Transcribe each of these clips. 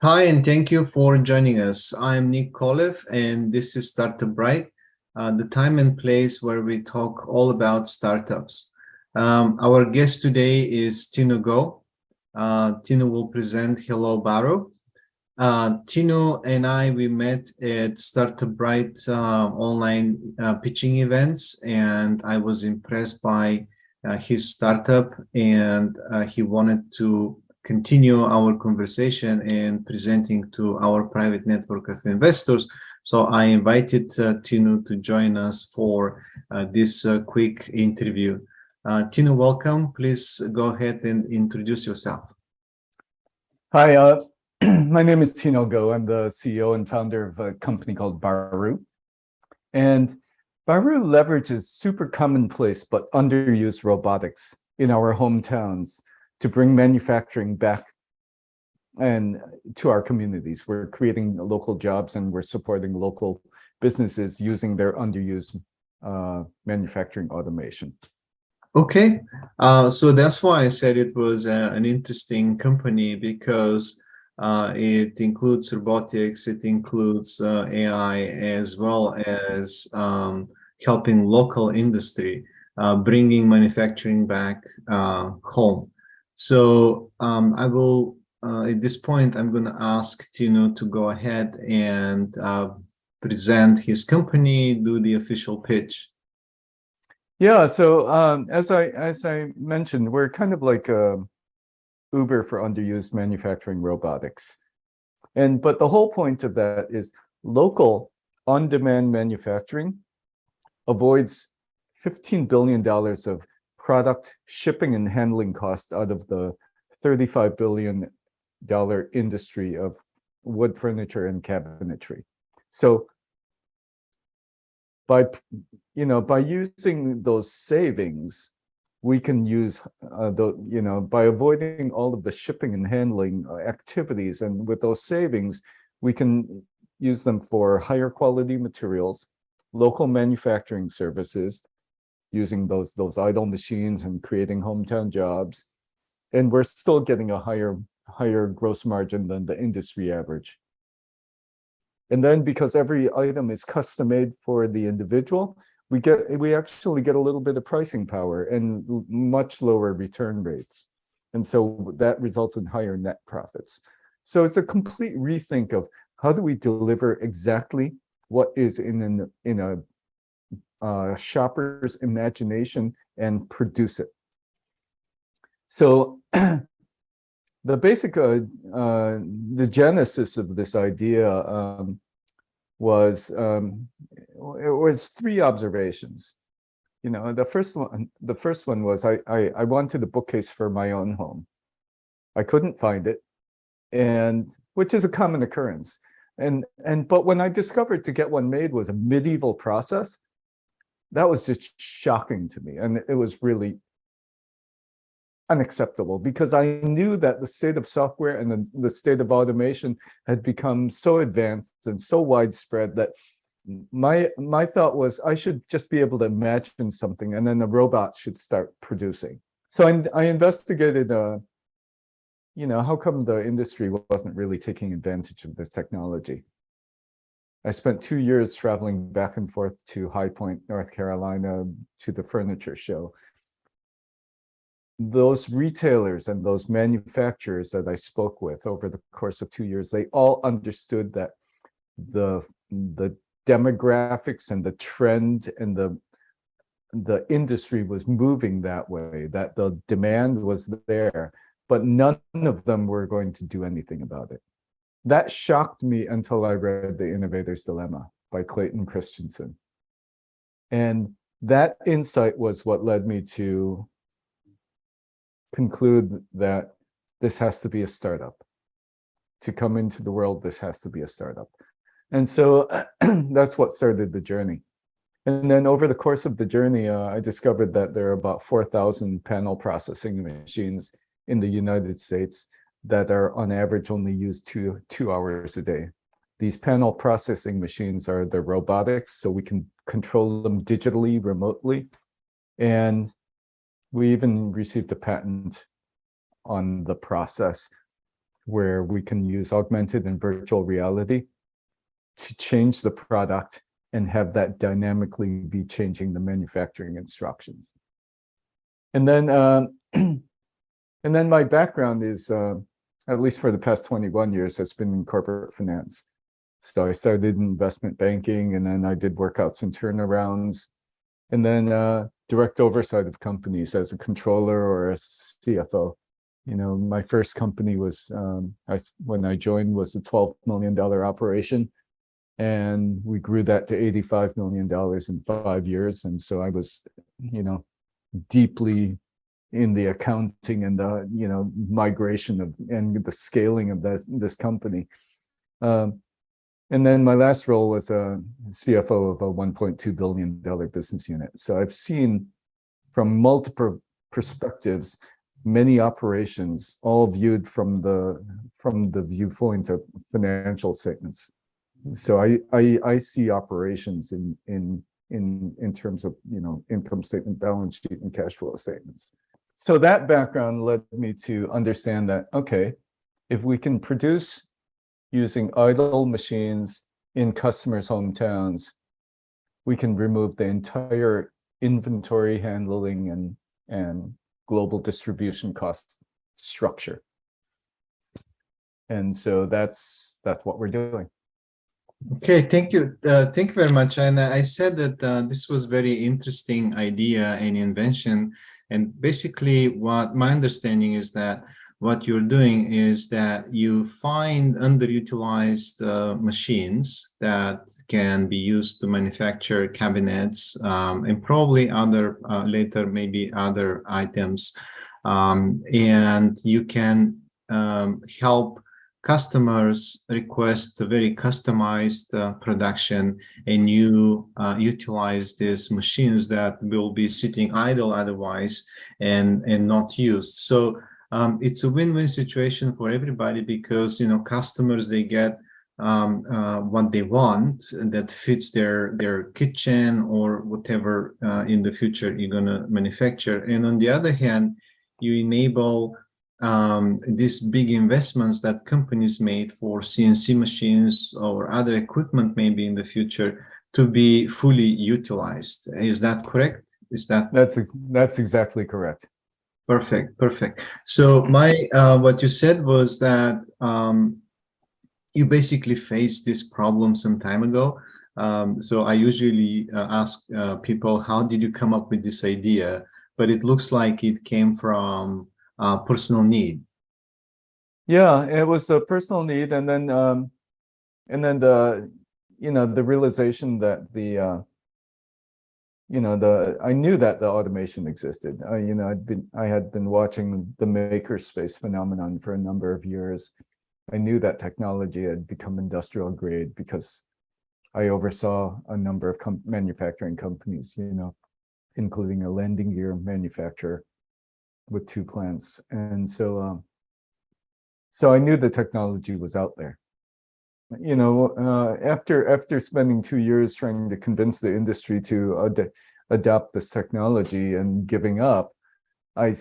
Hi, and thank you for joining us. I'm Nick Kolev, and this is Startup Bright, the time and place where we talk all about startups. Our guest today is Tino Go. Tino will present Hello Baro. Tino and we met at Startup Bright online pitching events, and I was impressed by his startup, and he wanted to continue our conversation and presenting to our private network of investors. So I invited Tino to join us for this quick interview. Tino, welcome. Please go ahead and introduce yourself. Hi, my name is Tino Go. I'm the CEO and founder of a company called Baro. And Baro leverages super commonplace but underused robotics in our hometowns to bring manufacturing back and to our communities. We're creating local jobs and we're supporting local businesses using their underused manufacturing automation. Okay, so that's why I said it was an interesting company, because it includes robotics, it includes AI, as well as helping local industry, bringing manufacturing back home. So I will, at this point, I'm going to ask Tino to go ahead and present his company, do the official pitch. Yeah, so as I mentioned, we're kind of like Uber for underused manufacturing robotics. But the whole point of that is local on-demand manufacturing avoids $15 billion of product shipping and handling costs out of the $35 billion industry of wood furniture and cabinetry. So by using those savings, we can use by avoiding all of the shipping and handling activities, and with those savings, we can use them for higher quality materials, local manufacturing services, using those idle machines and creating hometown jobs, and we're still getting a higher gross margin than the industry average. And then because every item is custom made for the individual, we actually get a little bit of pricing power and much lower return rates. And so that results in higher net profits. So it's a complete rethink of how do we deliver exactly what is in a shopper's imagination and produce it. So the basic, the genesis of this idea was three observations. The first one was I wanted a bookcase for my own home. I couldn't find it, and which is a common occurrence. But when I discovered to get one made was a medieval process, that was just shocking to me, and it was really unacceptable, because I knew that the state of software and the state of automation had become so advanced and so widespread that my thought was I should just be able to imagine something and then the robot should start producing. So I investigated, how come the industry wasn't really taking advantage of this technology. I spent 2 years traveling back and forth to High Point, North Carolina, to the furniture show. Those retailers and those manufacturers that I spoke with over the course of 2 years, they all understood that the demographics and the trend and the industry was moving that way, that the demand was there, but none of them were going to do anything about it. That shocked me until I read The Innovator's Dilemma by Clayton Christensen. And that insight was what led me to conclude that this has to be a startup. To come into the world, this has to be a startup. And so that's what started the journey. And then over the course of the journey, I discovered that there are about 4,000 panel processing machines in the United States that are on average only used two hours a day. These panel processing machines are the robotics, so we can control them digitally, remotely. And we even received a patent on the process where we can use augmented and virtual reality to change the product and have that dynamically be changing the manufacturing instructions. And then, and then my background is, at least for the past 21 years, has been in corporate finance. So I started in investment banking, and then I did workouts and turnarounds, and then direct oversight of companies as a controller or as CFO. You know, my first company was, when I joined, was a $12 million operation, and we grew that to $85 million in 5 years. And so I was, you know, deeply in the accounting and the, you know, migration of and the scaling of this company. And then my last role was a CFO of a $1.2 billion business unit. So I've seen from multiple perspectives many operations, all viewed from the viewpoint of financial statements. So I see operations in terms of, you know, income statement, balance sheet, and cash flow statements. So that background led me to understand that, okay, if we can produce using idle machines in customers' hometowns, we can remove the entire inventory handling and global distribution cost structure. And so that's what we're doing. Okay, thank you. Thank you very much. And I said that this was very interesting idea and invention. And basically what my understanding is that what you're doing is that you find underutilized machines that can be used to manufacture cabinets and probably other later maybe other items, and you can help customers request a very customized production, and you utilize these machines that will be sitting idle otherwise and not used. So it's a win-win situation for everybody, because, you know, customers, they get what they want that fits their kitchen or whatever in the future you're gonna manufacture. And on the other hand, you enable these big investments that companies made for CNC machines or other equipment maybe in the future to be fully utilized. Is that correct? Is that that's exactly correct? Perfect, perfect. So my what you said was that you basically faced this problem some time ago. So I usually ask people, how did you come up with this idea? But it looks like it came from personal need. Yeah, it was a personal need, and then the, you know, the realization that the you know, I knew that the automation existed. You know, I had been watching the makerspace phenomenon for a number of years. I knew that technology had become industrial grade because I oversaw a number of manufacturing companies, you know, including a landing gear manufacturer with 2 plants. And so so I knew the technology was out there. You know, after spending 2 years trying to convince the industry to adopt this technology and giving up, I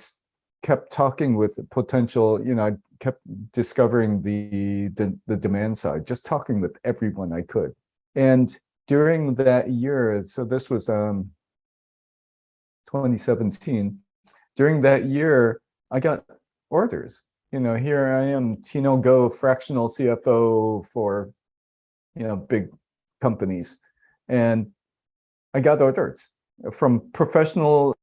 kept talking with potential, you know, I kept discovering the demand side, just talking with everyone I could. And during that year, so this was 2017, during that year, I got orders. You know, here I am, Tino Go, fractional CFO for, you know, big companies. And I got orders from professional,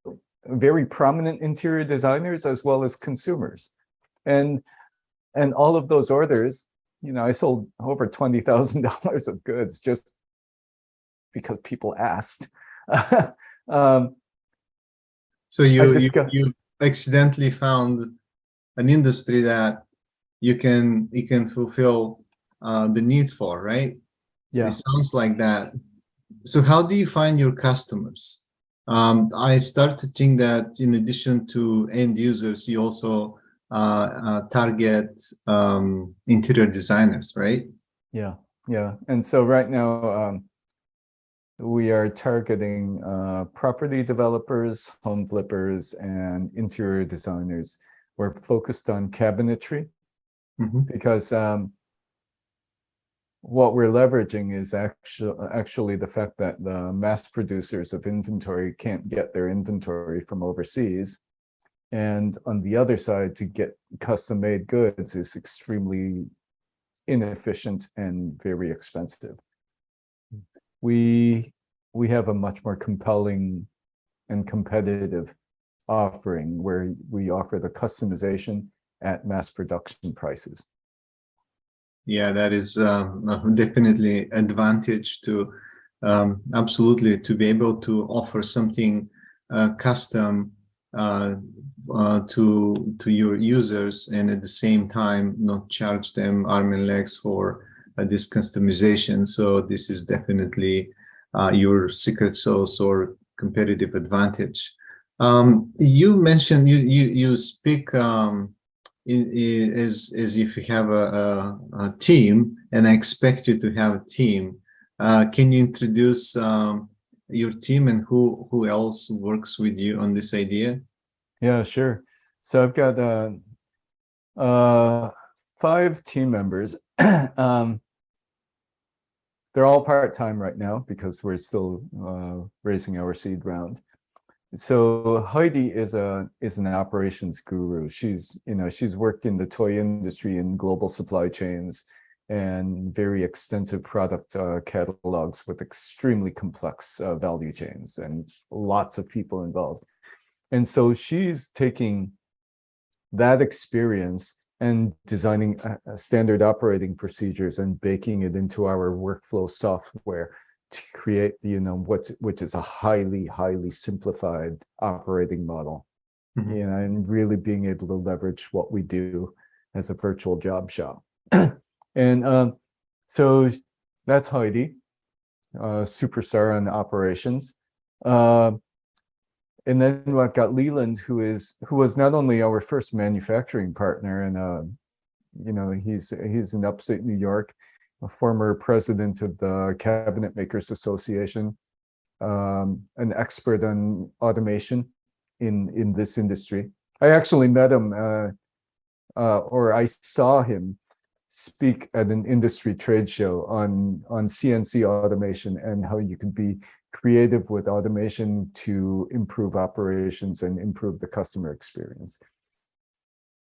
very prominent interior designers as well as consumers. And all of those orders, you know, I sold over $20,000 of goods just because people asked. So you accidentally found an industry that you can fulfill the needs for, right? Yeah. It sounds like that. So how do you find your customers? I start to think that in addition to end users, you also target interior designers, right? Yeah, yeah. And so right now, we are targeting property developers, home flippers, and interior designers. We're focused on cabinetry because what we're leveraging is actually the fact that the mass producers of inventory can't get their inventory from overseas. And on the other side, to get custom-made goods is extremely inefficient and very expensive. We have a much more compelling and competitive offering where we offer the customization at mass production prices. Yeah, that is definitely advantage to absolutely to be able to offer something custom to your users, and at the same time not charge them arm and legs for this customization. So this is definitely your secret sauce or competitive advantage. You mentioned you speak as if you have a team, and I expect you to have a team. Can you introduce your team and who else works with you on this idea? Yeah, sure. So I've got 5 team members. They're all part-time right now because we're still raising our seed round. So Heidi is an operations guru. She's worked in the toy industry in global supply chains and very extensive product catalogs with extremely complex value chains and lots of people involved. And so she's taking that experience and designing standard operating procedures and baking it into our workflow software to create, which is a highly simplified operating model. And really being able to leverage what we do as a virtual job shop. And so that's Heidi, superstar in operations. And then I've got Leland, who was not only our first manufacturing partner, and he's in upstate New York, a former president of the Cabinet Makers Association, an expert on automation in this industry. I actually met him, or I saw him speak at an industry trade show on CNC automation and how you can be creative with automation to improve operations and improve the customer experience.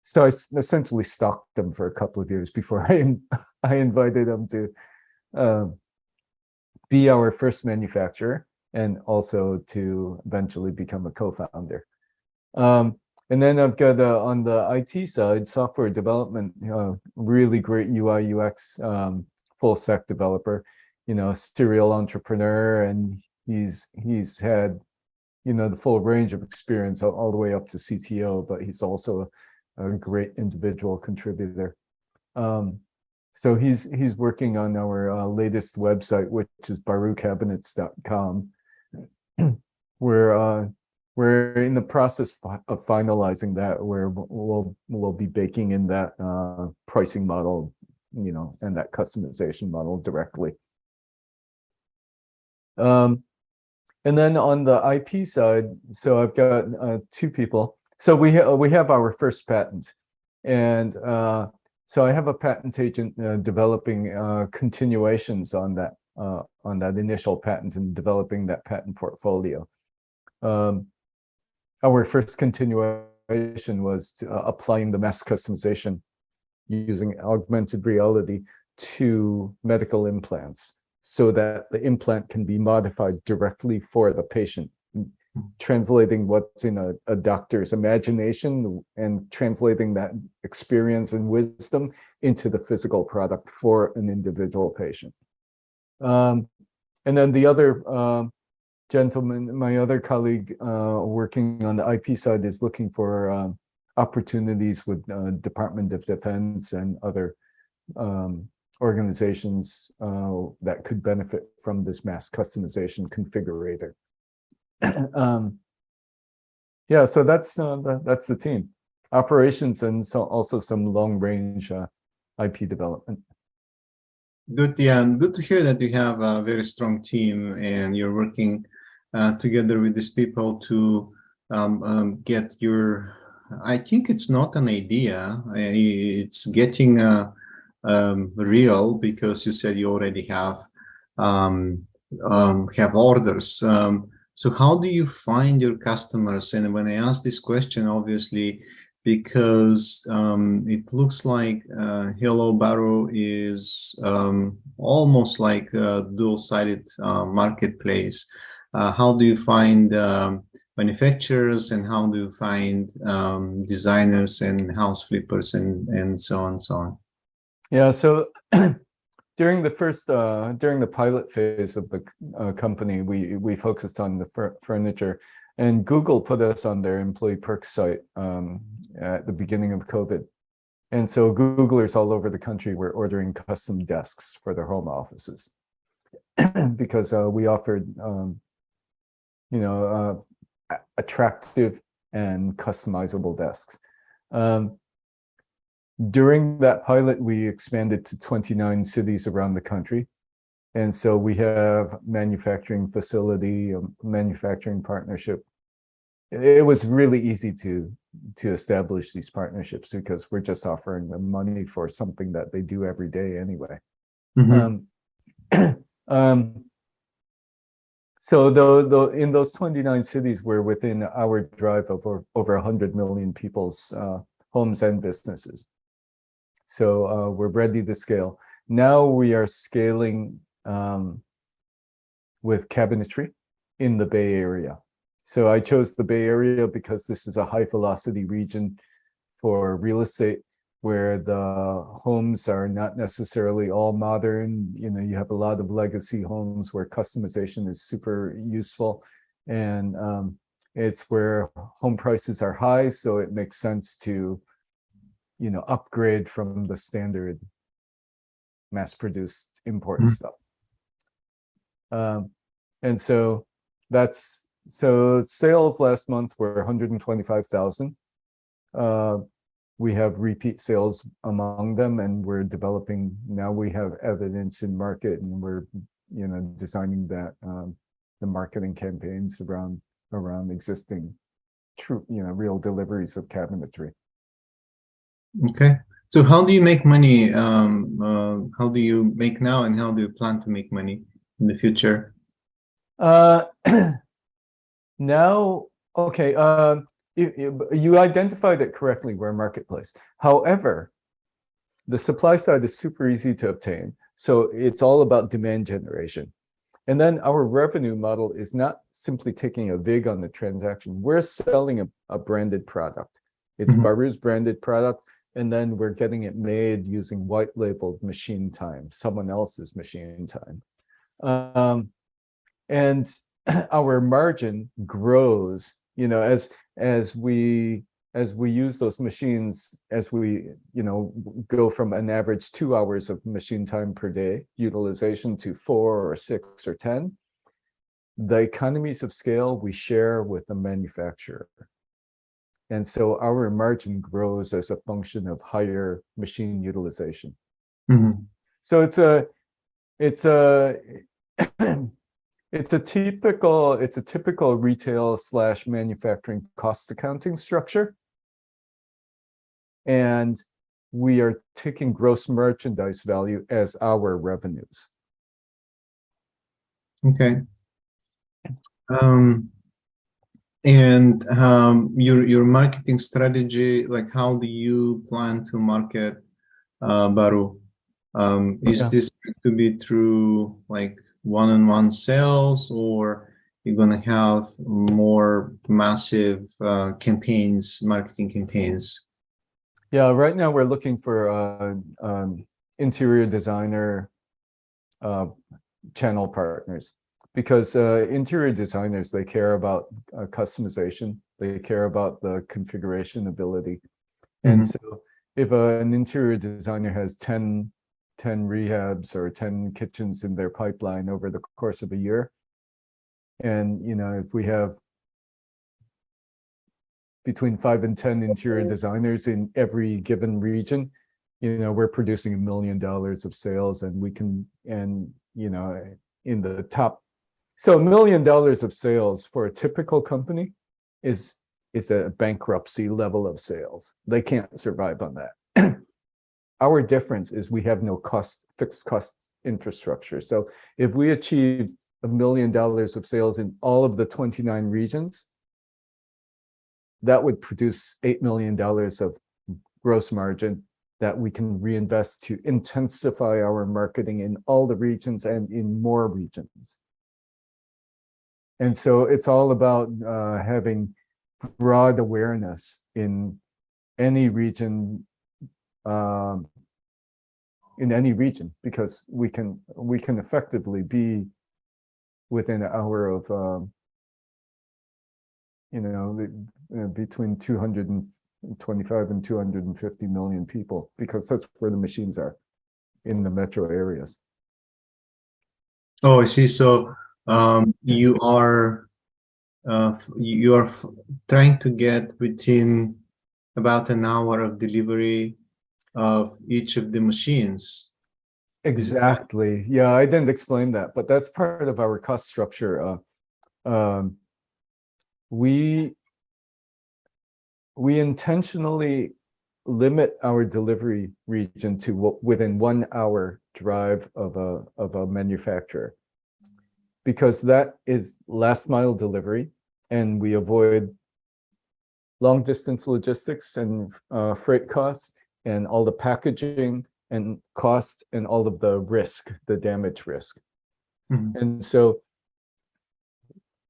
So I essentially stalked them for a couple of years before I invited them to be our first manufacturer and also to eventually become a co-founder. And then I've got on the IT side, software development, really great UI UX full stack developer, serial entrepreneur, and he's had the full range of experience all the way up to CTO, but he's also a great individual contributor. So he's working on our latest website, which is barucabinets.com. We're in the process of finalizing that, where we'll be baking in that pricing model, and that customization model directly. And then on the IP side, so I've got 2 people. So we have our first patent, and so I have a patent agent developing continuations on that initial patent and developing that patent portfolio. Our first continuation was applying the mass customization using augmented reality to medical implants, so that the implant can be modified directly for the patient, translating what's in a doctor's imagination and translating that experience and wisdom into the physical product for an individual patient. And then the other gentleman, my other colleague working on the IP side, is looking for opportunities with Department of Defense and other organizations that could benefit from this mass customization configurator. Yeah, so that's the team, operations, and so also some long range IP development. Good, yeah, and good to hear that you have a very strong team and you're working together with these people to get your I think it's not an idea. It's getting real because you said you already um, have orders. So how do you find your customers? And when I ask this question, obviously, because it looks like Hello Barrow is almost like a dual-sided marketplace. How do you find manufacturers, and how do you find designers and house flippers and so on and so on? Yeah, so during the pilot phase of the company, we focused on the furniture, and Google put us on their employee perks site at the beginning of COVID. And so Googlers all over the country were ordering custom desks for their home offices because we offered, attractive and customizable desks. During that pilot, we expanded to 29 cities around the country. And so we have manufacturing facility, manufacturing partnership. It was really easy to establish these partnerships because we're just offering them money for something that they do every day anyway. So though in those 29 cities, we're within our drive of over 100 million people's homes and businesses. So we're ready to scale. Now we are scaling with cabinetry in the Bay Area. So I chose the Bay Area because this is a high velocity region for real estate where the homes are not necessarily all modern. You have a lot of legacy homes where customization is super useful. And it's where home prices are high. So it makes sense to upgrade from the standard mass-produced import stuff. And so sales last month were 125,000. We have repeat sales among them, and we're developing. Now we have evidence in market, and we're designing that the marketing campaigns around existing true real deliveries of cabinetry. Okay, so how do you make money? How do you make now, and how do you plan to make money in the future? Now, okay, you identified it correctly. We're a marketplace. However, the supply side is super easy to obtain. So it's all about demand generation. And then our revenue model is not simply taking a vig on the transaction. We're selling a branded product. It's Baru's branded product. And then we're getting it made using white labeled machine time, someone else's machine time. And our margin grows, as we use those machines, as we, go from an average 2 hours of machine time per day utilization to 4 or 6 or 10, the economies of scale we share with the manufacturer. And so our margin grows as a function of higher machine utilization. So it's a typical retail / manufacturing cost accounting structure. And we are taking gross merchandise value as our revenues. Okay. And your marketing strategy, like how do you plan to market Baru? Is this going to be through like one-on-one sales, or you're going to have more massive campaigns, marketing campaigns? Yeah, right now we're looking for interior designer channel partners, because interior designers, they care about customization, they care about the configuration ability. And so if an interior designer has 10 rehabs or 10 kitchens in their pipeline over the course of a year, and if we have between 5 and 10 interior designers in every given region, we're producing $1 million of sales, and we can, in the top. So $1 million of sales for a typical company is is a bankruptcy level of sales. They can't survive on that. Our difference is we have no fixed cost infrastructure. So if we achieve $1 million of sales in all of the 29 regions, that would produce $8 million of gross margin that we can reinvest to intensify our marketing in all the regions and in more regions. And so it's all about having broad awareness in any region, because we can effectively be within an hour of between 225 and 250 million people, because that's where the machines are in the metro areas. Oh, I see. So you are trying to get within about an hour of delivery of each of the machines. Exactly. Yeah, I didn't explain that, but that's part of our cost structure. We intentionally limit our delivery region to within 1 hour drive of a manufacturer, because that is last mile delivery, and we avoid long distance logistics and freight costs and all the packaging and cost and all of the risk, the damage risk. Mhm. And so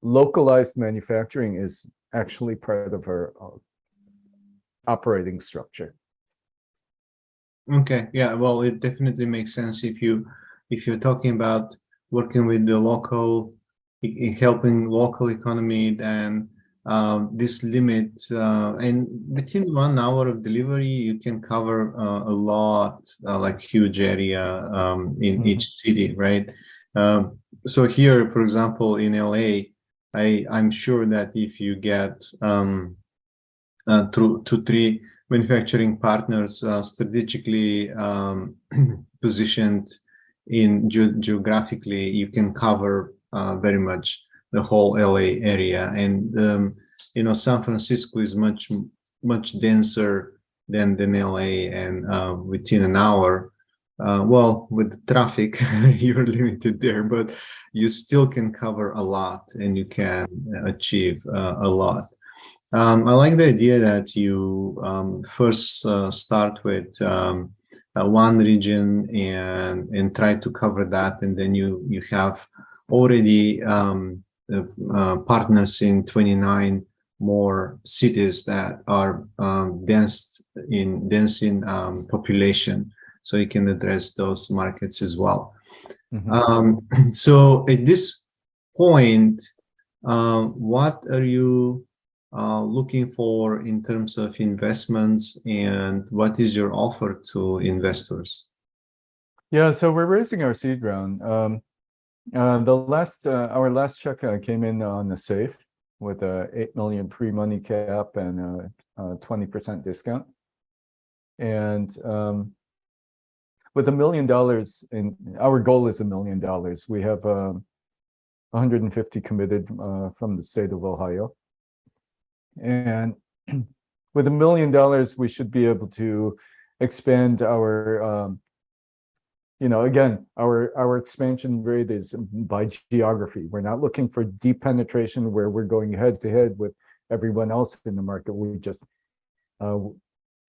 localized manufacturing is actually part of our operating structure. Okay, yeah, well, it definitely makes sense if you're talking about working with the local, helping local economy, then this limit, and within 1 hour of delivery, you can cover a lot, like huge area in each city, right? So here, for example, in LA, I'm sure that if you get through 2-3 manufacturing partners strategically positioned in geographically, you can cover very much the whole LA area. And San Francisco is much denser than LA, and within an hour, well, with the traffic, you're limited there, but you still can cover a lot, and you can achieve a lot. I like the idea that you first start with one region and try to cover that, and then you have already partners in 29 more cities that are dense in population, so you can address those markets as well. So at this point, what are you looking for in terms of investments, and what is your offer to investors? Yeah, so we're raising our seed round. Our last check came in on the safe with a 8 million pre-money cap and a 20% discount. And with $1 million our goal is $1 million. We have 150 committed from the state of Ohio. And with $1 million, we should be able to expand our, again, our expansion rate is by geography. We're not looking for deep penetration where we're going head to head with everyone else in the market. We just,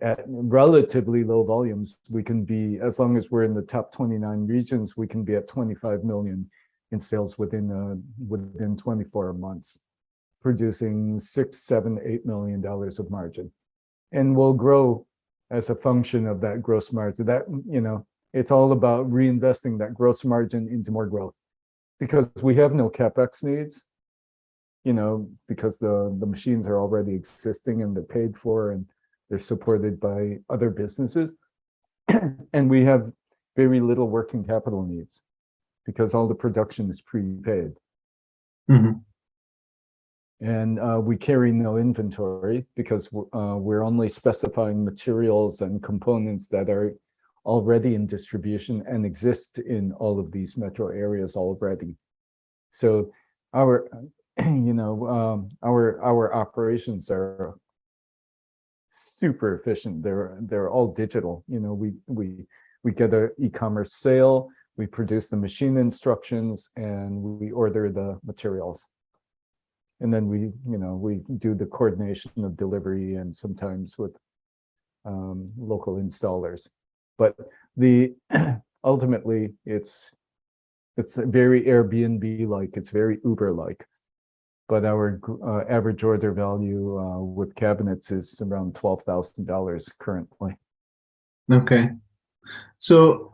at relatively low volumes, we can be, as long as we're in the top 29 regions, we can be at 25 million in sales within 24 months, producing $6, $7, $8 million of margin. And we'll grow as a function of that gross margin. That, it's all about reinvesting that gross margin into more growth, because we have no CapEx needs, because the machines are already existing and they're paid for and they're supported by other businesses. And we have very little working capital needs because all the production is prepaid. And we carry no inventory because we're only specifying materials and components that are already in distribution and exist in all of these metro areas already. So our operations are super efficient. They're all digital. We get a e-commerce sale, we produce the machine instructions, and we order the materials. And then we do the coordination of delivery and sometimes with local installers. But ultimately it's very Airbnb-like, it's very Uber-like. But our average order value with cabinets is around $12,000 currently. Okay. So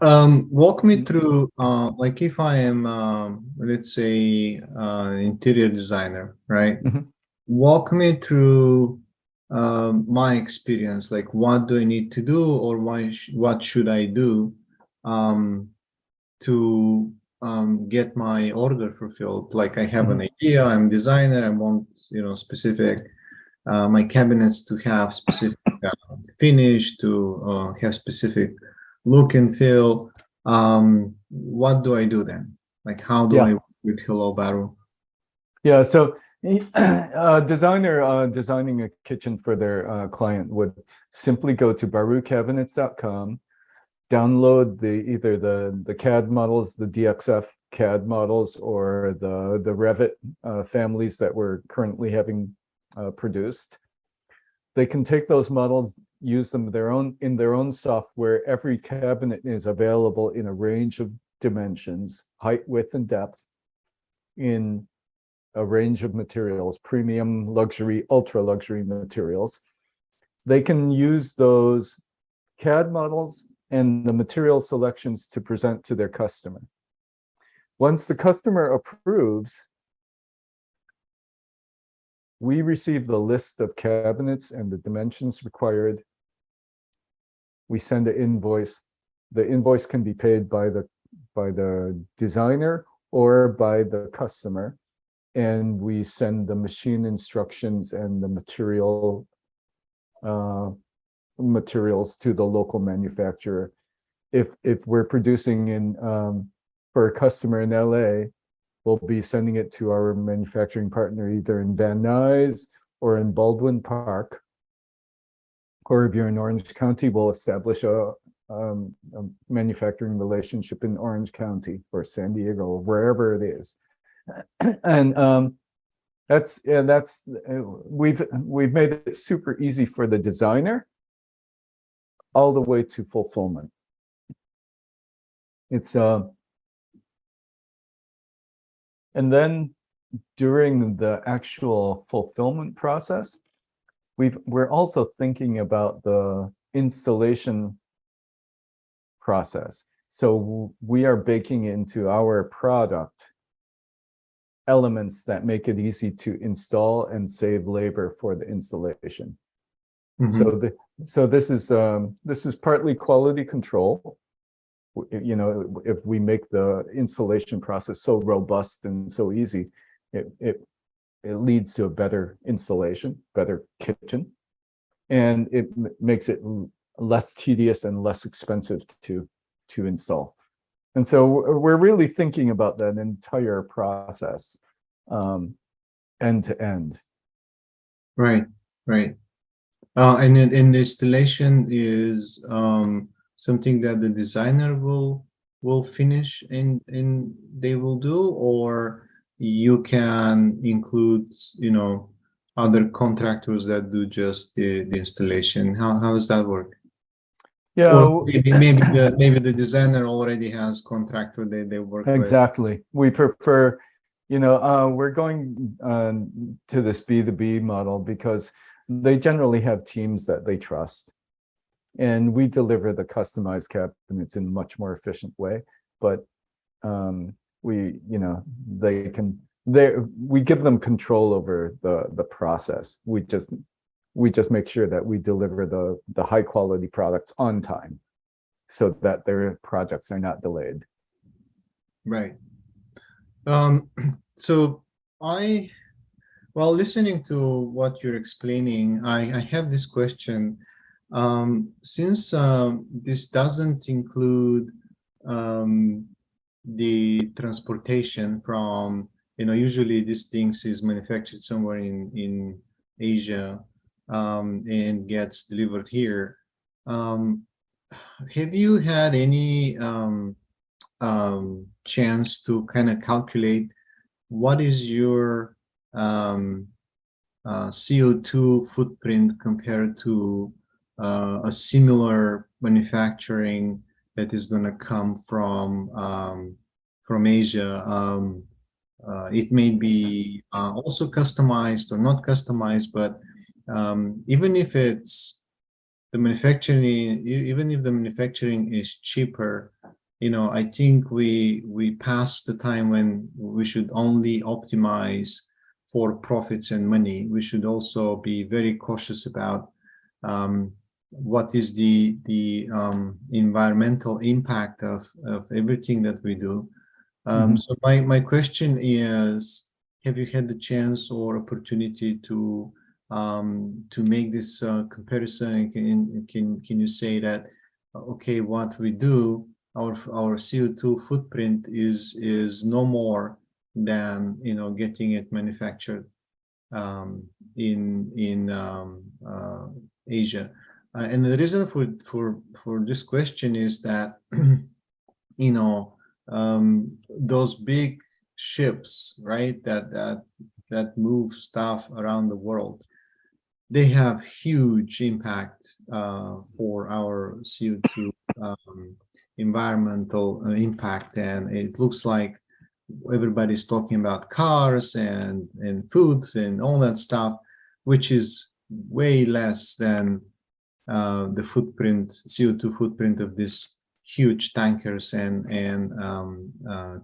walk me through, like if I am, let's say, interior designer, right? Mhm. Walk me through my experience. Like, what do I need to do, or what should I do to get my order fulfilled? Like, I have an idea, I'm a designer, I want, specific my cabinets to have specific finish, to have specific look and feel. What do I do then? Like, how do I Yeah. work with Hello Baru? Yeah, so a designer designing a kitchen for their client would simply go to barucabinets.com, download either the CAD models, the DXF CAD models, or the Revit families that we're currently having produced. They can take those models, use them in their own software. Every cabinet is available in a range of dimensions, height, width, and depth, in a range of materials, premium, luxury, ultra luxury materials. They can use those CAD models and the material selections to present to their customer. Once the customer approves, we receive the list of cabinets and the dimensions required. We send an invoice. The invoice can be paid by the designer or by the customer. And we send the machine instructions and the materials to the local manufacturer. If we're producing for a customer in LA, we'll be sending it to our manufacturing partner either in Van Nuys or in Baldwin Park. Or if you're in Orange County, we'll establish a manufacturing relationship in Orange County or San Diego or wherever it is. And we've made it super easy for the designer all the way to fulfillment. It's and then during the actual fulfillment process, we're also thinking about the installation process. So we are baking into our product elements that make it easy to install and save labor for the installation. Mm-hmm. So this is partly quality control. If we make the installation process so robust and so easy, it leads to a better installation, better kitchen, and it makes it less tedious and less expensive to install. And so we're really thinking about that entire process, end to end. Right, right. And the installation is something that the designer will finish and they will do, or you can include, other contractors that do just the installation. How does that work? Yeah, Or maybe the designer already has contractor they work with. exactly. We prefer, we're going to this B2B model because they generally have teams that they trust. And we deliver the customized cabinets in a much more efficient way. But we give them control over the process. We just make sure that we deliver the high quality products on time so that their projects are not delayed. Right. So while listening to what you're explaining, I have this question. Since this doesn't include the transportation from usually these things is manufactured somewhere in Asia, and gets delivered here. Um, have you had any chance to kind of calculate what is your CO2 footprint compared to a similar manufacturing that is going to come from Asia? It may be also customized or not customized, but even if it's the manufacturing, even if the manufacturing is cheaper, I think we passed the time when we should only optimize for profits and money. We should also be very cautious about what is the environmental impact of everything that we do. So my question is, have you had the chance or opportunity to make this comparison? Can you say that, okay, what we do, our CO2 footprint is no more than getting it manufactured in Asia? And the reason for this question is that those big ships, right, that move stuff around the world, they have huge impact for our CO2 environmental impact. And it looks like everybody's talking about cars and food and all that stuff, which is way less than the CO2 footprint of these huge tankers and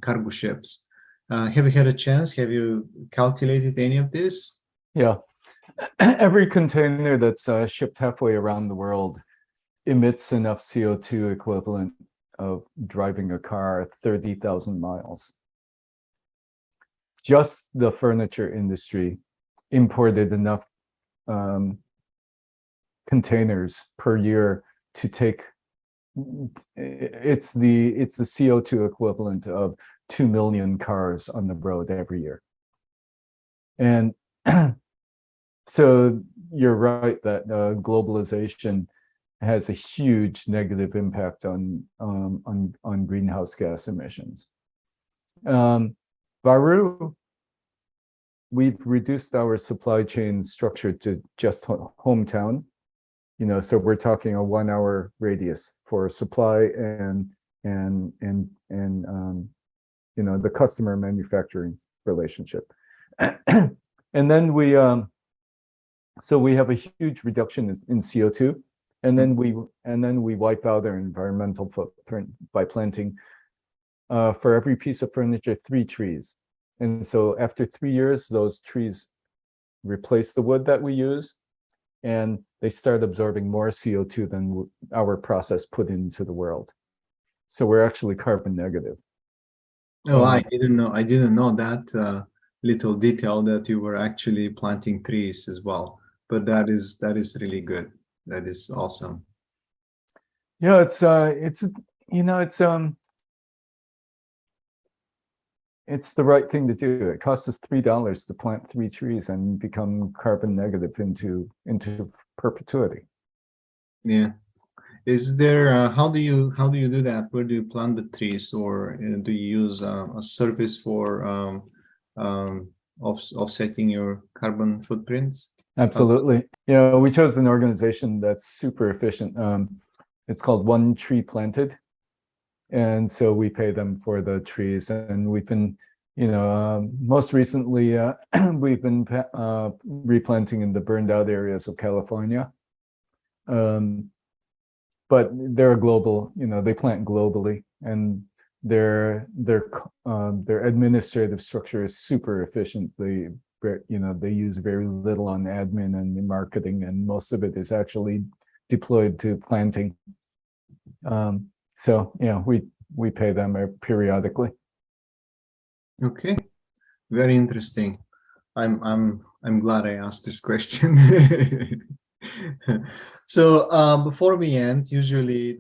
cargo ships. Have you had a chance? Have you calculated any of this? Yeah. Every container that's shipped halfway around the world emits enough CO2 equivalent of driving a car 30,000 miles. Just the furniture industry imported enough containers per year to take, it's the CO2 equivalent of 2 million cars on the road every year. And so you're right that globalization has a huge negative impact on greenhouse gas emissions. Baru, we've reduced our supply chain structure to just hometown. So we're talking a 1 hour radius for supply and the customer manufacturing relationship. And then we have a huge reduction in CO2, and then we wipe out our environmental footprint by planting for every piece of furniture 3 trees. And so after 3 years, those trees replace the wood that we use, and they start absorbing more CO2 than our process put into the world. So we're actually carbon negative. Oh, I didn't know that little detail, that you were actually planting trees as well. But that is really good. That is awesome. Yeah, it's the right thing to do. It costs us $3 to plant 3 trees and become carbon negative into perpetuity. Yeah. Is there how do you do that? Where do you plant the trees, or do you use a service for offsetting your carbon footprints? Absolutely. We chose an organization that's super efficient. It's called One Tree Planted. And so we pay them for the trees, and we've been, most recently, we've been replanting in the burned out areas of California. But they're global, they plant globally, and their administrative structure is super efficient. They use very little on admin and marketing, and most of it is actually deployed to planting. So we pay them periodically. Okay, very interesting. I'm glad I asked this question. So before we end, usually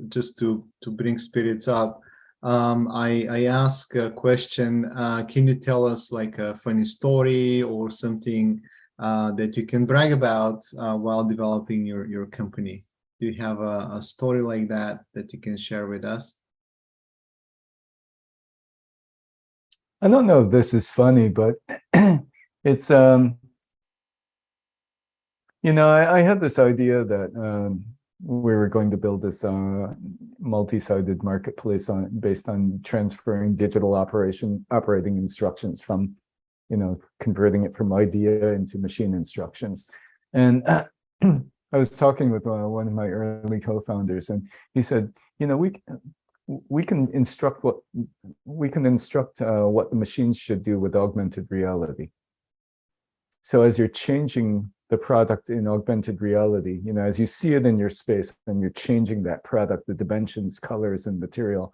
just to bring spirits up, I ask a question. Can you tell us like a funny story or something that you can brag about while developing your company? Do you have a story like that that you can share with us? I don't know if this is funny, but it's I had this idea that we were going to build this multi-sided marketplace based on transferring digital operating instructions from, converting it from idea into machine instructions. And I was talking with one of my early co-founders, and he said, we can instruct what the machines should do with augmented reality. So as you're changing the product in augmented reality, as you see it in your space and you're changing that product, the dimensions, colors, and material,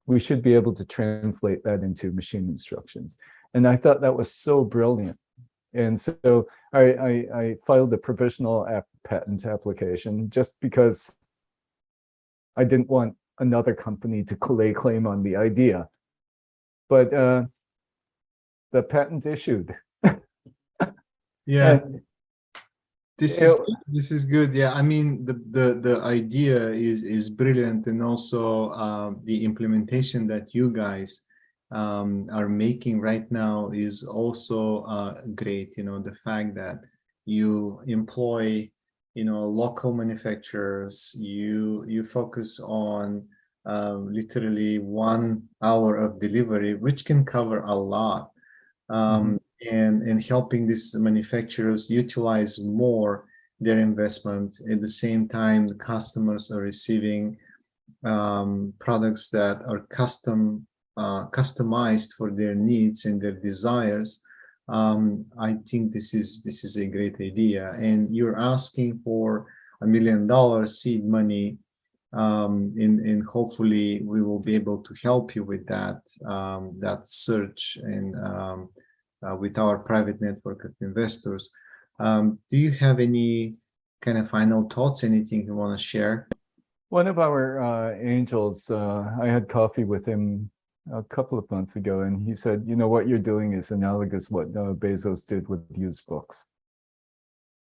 we should be able to translate that into machine instructions. And I thought that was so brilliant. And so I filed a provisional patent application just because I didn't want another company to lay claim on the idea. But the patent issued. Yeah, And this is good. Yeah, I mean the idea is brilliant, and also the implementation that you guys are making right now is also great. The fact that you employ local manufacturers, you focus on literally 1 hour of delivery, which can cover a lot. And helping these manufacturers utilize more their investment. At the same time, the customers are receiving products that are customized for their needs and their desires. I think this is a great idea. And you're asking for $1 million seed money, and hopefully we will be able to help you with that search and with our private network of investors. Do you have any kind of final thoughts, anything you want to share? one of our angels, I had coffee with him a couple of months ago, and he said, what you're doing is analogous what Bezos did with used books.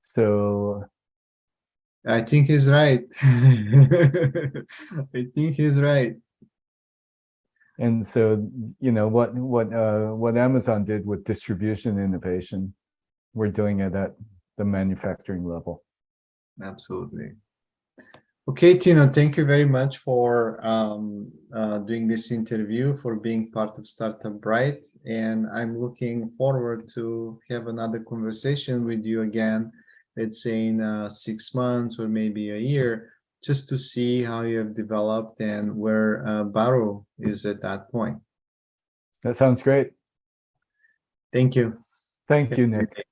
So I think he's right. I think he's right. And so, what Amazon did with distribution innovation, we're doing it at the manufacturing level. Absolutely. Okay, Tino, thank you very much for doing this interview, for being part of Startup Bright. And I'm looking forward to have another conversation with you again, let's say in 6 months or maybe a year, just to see how you have developed and where Baro is at that point. That sounds great. Thank you. Thank you, Nick.